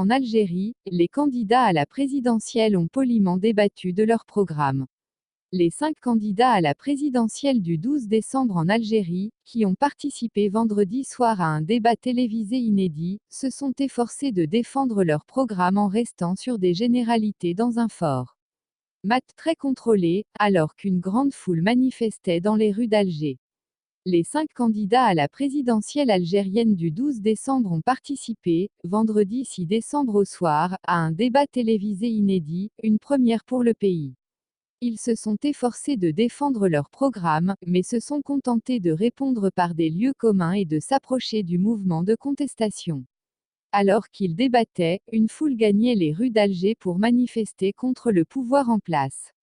En Algérie, les candidats à la présidentielle ont poliment débattu de leur programme. Les 5 candidats à la présidentielle du 12 décembre en Algérie, qui ont participé vendredi soir à un débat télévisé inédit, se sont efforcés de défendre leur programme en restant sur des généralités dans un fort mat très contrôlé, alors qu'une grande foule manifestait dans les rues d'Alger. Les 5 candidats à la présidentielle algérienne du 12 décembre ont participé, vendredi 6 décembre au soir, à un débat télévisé inédit, une première pour le pays. Ils se sont efforcés de défendre leur programme, mais se sont contentés de répondre par des lieux communs et de s'approcher du mouvement de contestation. Alors qu'ils débattaient, une foule gagnait les rues d'Alger pour manifester contre le pouvoir en place.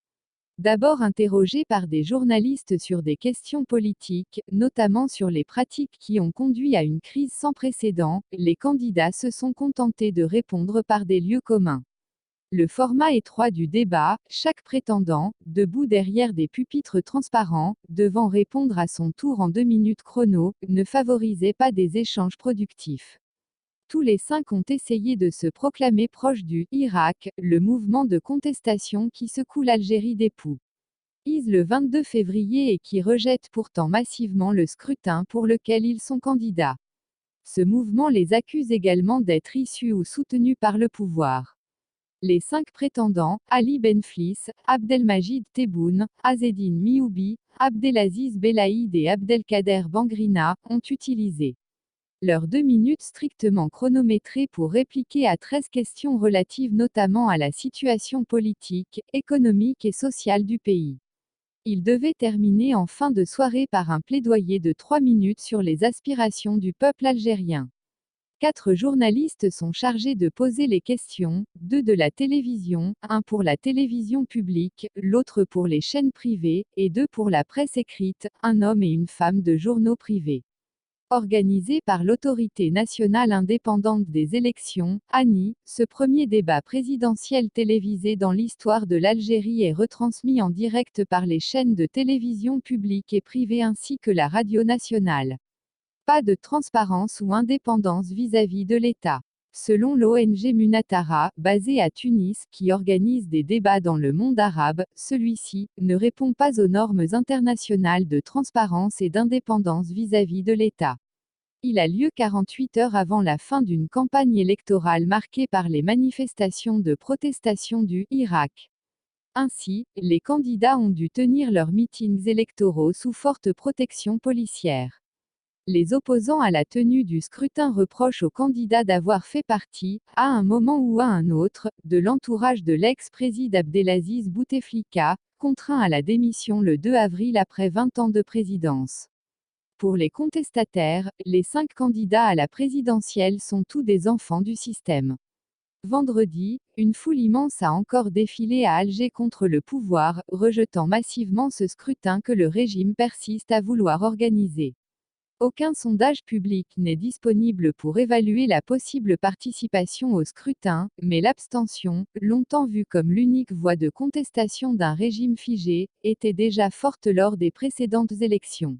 D'abord interrogés par des journalistes sur des questions politiques, notamment sur les pratiques qui ont conduit à une crise sans précédent, les candidats se sont contentés de répondre par des lieux communs. Le format étroit du débat, chaque prétendant, debout derrière des pupitres transparents, devant répondre à son tour en 2 minutes chrono, ne favorisait pas des échanges productifs. Tous les 5 ont essayé de se proclamer proches du Irak, le mouvement de contestation qui secoue l'Algérie d'époux le 22 février et qui rejette pourtant massivement le scrutin pour lequel ils sont candidats. Ce mouvement les accuse également d'être issus ou soutenus par le pouvoir. Les 5 prétendants, Ali Benflis, Abdelmajid Tebboune, Azzedine Mioubi, Abdelaziz Belaïd et Abdelkader Bangrina, ont utilisé leurs 2 minutes strictement chronométrées pour répliquer à 13 questions relatives notamment à la situation politique, économique et sociale du pays. Ils devaient terminer en fin de soirée par un plaidoyer de 3 minutes sur les aspirations du peuple algérien. 4 journalistes sont chargés de poser les questions, 2 de la télévision, 1 pour la télévision publique, l'autre pour les chaînes privées, et 2 pour la presse écrite, un homme et une femme de journaux privés. Organisé par l'Autorité nationale indépendante des élections, ANI, ce premier débat présidentiel télévisé dans l'histoire de l'Algérie est retransmis en direct par les chaînes de télévision publiques et privées ainsi que la radio nationale. Pas de transparence ou indépendance vis-à-vis de l'État. Selon l'ONG Munatara, basée à Tunis, qui organise des débats dans le monde arabe, celui-ci ne répond pas aux normes internationales de transparence et d'indépendance vis-à-vis de l'État. Il a lieu 48 heures avant la fin d'une campagne électorale marquée par les manifestations de protestation du Irak. Ainsi, les candidats ont dû tenir leurs meetings électoraux sous forte protection policière. Les opposants à la tenue du scrutin reprochent aux candidats d'avoir fait partie, à un moment ou à un autre, de l'entourage de l'ex-président Abdelaziz Bouteflika, contraint à la démission le 2 avril après 20 ans de présidence. Pour les contestataires, les 5 candidats à la présidentielle sont tous des enfants du système. Vendredi, une foule immense a encore défilé à Alger contre le pouvoir, rejetant massivement ce scrutin que le régime persiste à vouloir organiser. Aucun sondage public n'est disponible pour évaluer la possible participation au scrutin, mais l'abstention, longtemps vue comme l'unique voie de contestation d'un régime figé, était déjà forte lors des précédentes élections.